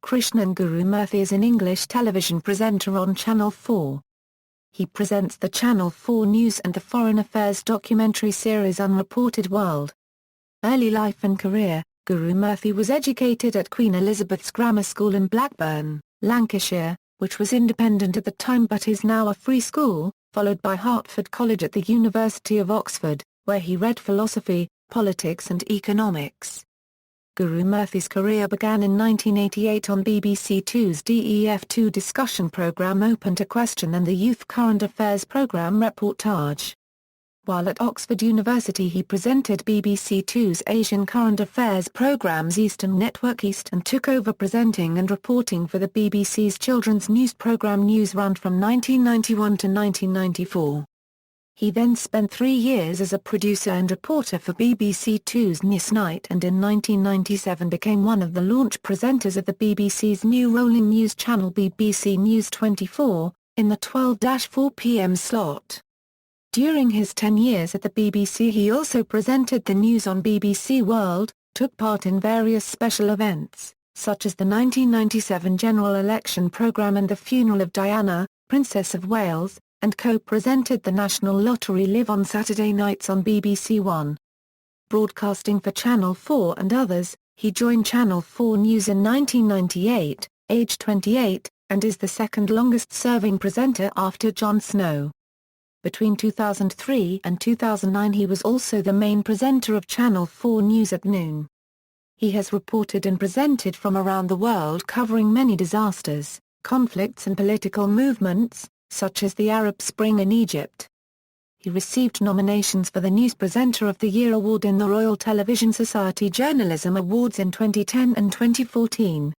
Krishnan Guru-Murthy is an English television presenter on Channel 4. He presents the Channel 4 News and the Foreign Affairs documentary series Unreported World. Early life and career: Guru-Murthy was educated at Queen Elizabeth's Grammar School in Blackburn, Lancashire, which was independent at the time but is now a free school, followed by Hertford College at the University of Oxford, where he read philosophy, politics and economics. Guru-Murthy's career began in 1988 on BBC Two's DEF2 discussion programme Open to Question and the youth current affairs programme Reportage. While at Oxford University he presented BBC Two's Asian current affairs programmes Eastern Network East and took over presenting and reporting for the BBC's children's news programme Newsround from 1991 to 1994. He then spent 3 years as a producer and reporter for BBC Two's Newsnight and in 1997 became one of the launch presenters of the BBC's new rolling news channel BBC News 24, in the 12-4 p.m. slot. During his 10 years at the BBC he also presented the news on BBC World, took part in various special events, such as the 1997 general election programme and the funeral of Diana, Princess of Wales, and co-presented the National Lottery live on Saturday nights on BBC One. Broadcasting for Channel 4 and others, he joined Channel 4 News in 1998, aged 28, and is the second longest-serving presenter after Jon Snow. Between 2003 and 2009 he was also the main presenter of Channel 4 News at noon. He has reported and presented from around the world covering many disasters, conflicts and political movements, such as the Arab Spring in Egypt. He received nominations for the News Presenter of the Year award in the Royal Television Society Journalism Awards in 2010 and 2014.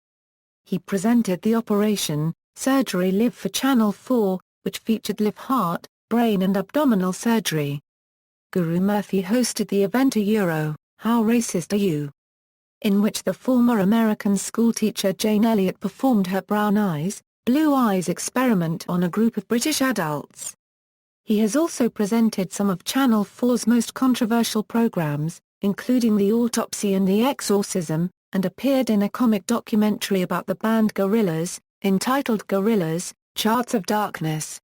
He presented the Operation Surgery Live for Channel 4, which featured liver, heart, brain and abdominal surgery. Guru-Murthy hosted the event A Euro, How Racist Are You?, in which the former American schoolteacher Jane Elliott performed her Brown Eyes, Blue Eyes experiment on a group of British adults. He has also presented some of Channel 4's most controversial programmes, including The Autopsy and The Exorcism, and appeared in a comic documentary about the band Gorillaz, entitled Gorillaz, Charts of Darkness.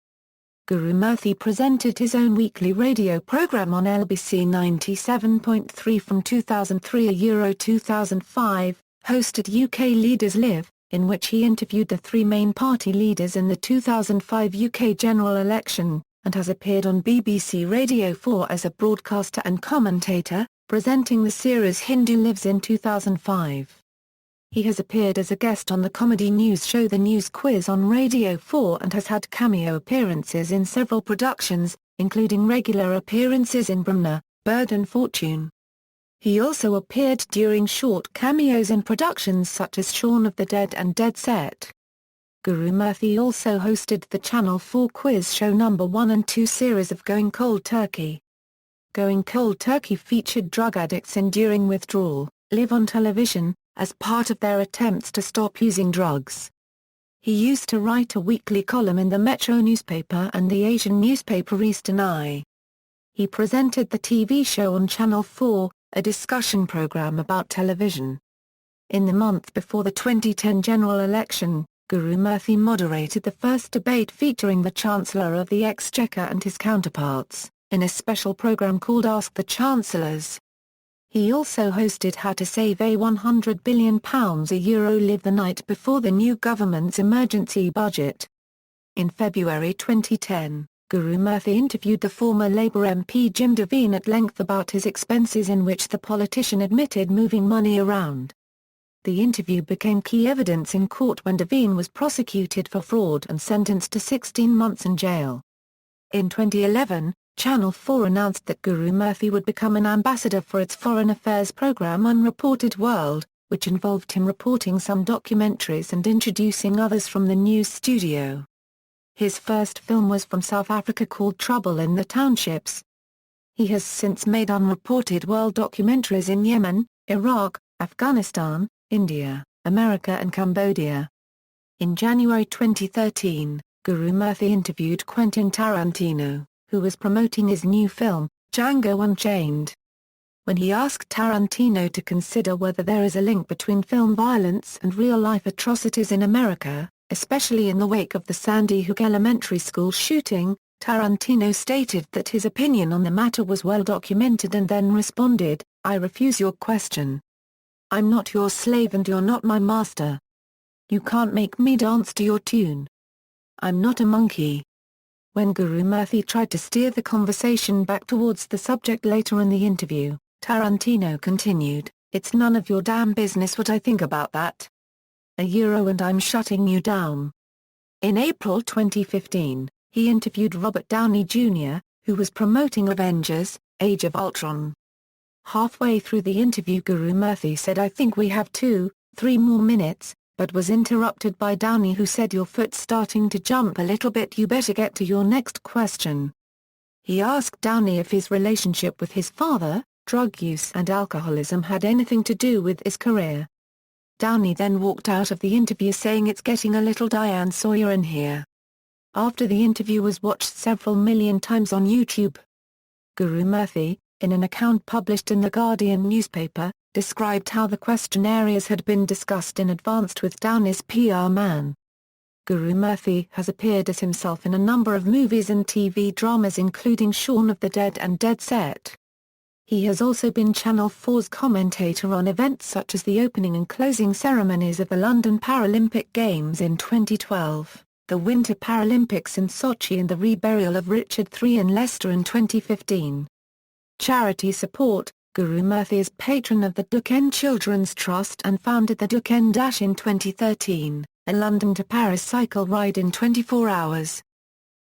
Guru-Murthy presented his own weekly radio programme on LBC 97.3 from 2003 A Euro 2005, hosted UK Leaders Live, in which he interviewed the three main party leaders in the 2005 UK general election, and has appeared on BBC Radio 4 as a broadcaster and commentator, presenting the series Hindu Lives in 2005. He has appeared as a guest on the comedy news show The News Quiz on Radio 4 and has had cameo appearances in several productions, including regular appearances in Brahma, Bird and Fortune. He also appeared during short cameos in productions such as Shaun of the Dead and Dead Set. Guru-Murthy also hosted the Channel 4 quiz show No. 1 and 2 series of Going Cold Turkey. Going Cold Turkey featured drug addicts enduring withdrawal, live on television, as part of their attempts to stop using drugs. He used to write a weekly column in the Metro newspaper and the Asian newspaper Eastern Eye. He presented the TV show on Channel 4, a discussion program about television. In the month before the 2010 general election, Guru-Murthy moderated the first debate featuring the Chancellor of the Exchequer and his counterparts, in a special program called Ask the Chancellors. He also hosted How to Save a £100 billion A Euro Live the night before the new government's emergency budget. In February 2010, Guru-Murthy interviewed the former Labour MP Jim Devine at length about his expenses, in which the politician admitted moving money around. The interview became key evidence in court when Devine was prosecuted for fraud and sentenced to 16 months in jail. In 2011, Channel 4 announced that Guru-Murthy would become an ambassador for its foreign affairs programme Unreported World, which involved him reporting some documentaries and introducing others from the news studio. His first film was from South Africa called Trouble in the Townships. He has since made Unreported World documentaries in Yemen, Iraq, Afghanistan, India, America and Cambodia. In January 2013, Guru-Murthy interviewed Quentin Tarantino, who was promoting his new film, Django Unchained. When he asked Tarantino to consider whether there is a link between film violence and real-life atrocities in America, especially in the wake of the Sandy Hook Elementary School shooting, Tarantino stated that his opinion on the matter was well documented and then responded, "I refuse your question. I'm not your slave and you're not my master. You can't make me dance to your tune. I'm not a monkey." When Guru-Murthy tried to steer the conversation back towards the subject later in the interview, Tarantino continued, "It's none of your damn business what I think about that. And I'm shutting you down." In April 2015, he interviewed Robert Downey Jr., who was promoting Avengers: Age of Ultron. Halfway through the interview, Guru-Murthy said, "I think we have 2-3 more minutes," but was interrupted by Downey, who said, "Your foot's starting to jump a little bit, you better get to your next question." He asked Downey if his relationship with his father, drug use and alcoholism had anything to do with his career. Downey then walked out of the interview saying, "It's getting a little Diane Sawyer in here." After the interview was watched several million times on YouTube, Guru-Murthy, in an account published in the Guardian newspaper, described how the question areas had been discussed in advance with Downey's PR man. Guru-Murthy has appeared as himself in a number of movies and TV dramas including Shaun of the Dead and Dead Set. He has also been Channel 4's commentator on events such as the opening and closing ceremonies of the London Paralympic Games in 2012, the Winter Paralympics in Sochi and the reburial of Richard III in Leicester in 2015. Charity support: Guru-Murthy is patron of the Duquesne Children's Trust and founded the Duquesne Dash in 2013, a London to Paris cycle ride in 24 hours.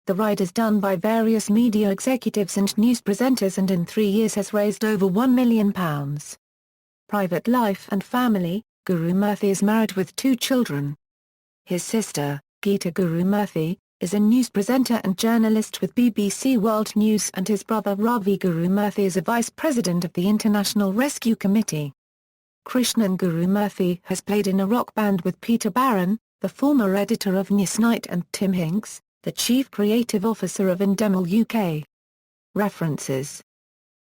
The ride is done by various media executives and news presenters and in 3 years has raised over £1 million. Private life and family: Guru-Murthy is married with 2 children. His sister, Geeta Guru-Murthy, is a news presenter and journalist with BBC World News, and his brother Ravi Guru-Murthy is a vice president of the International Rescue Committee. Krishnan Guru-Murthy has played in a rock band with Peter Barron, the former editor of Newsnight, and Tim Hinks, the chief creative officer of Endemol UK. References.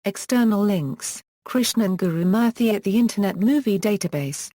External links: Krishnan Guru-Murthy at the Internet Movie Database.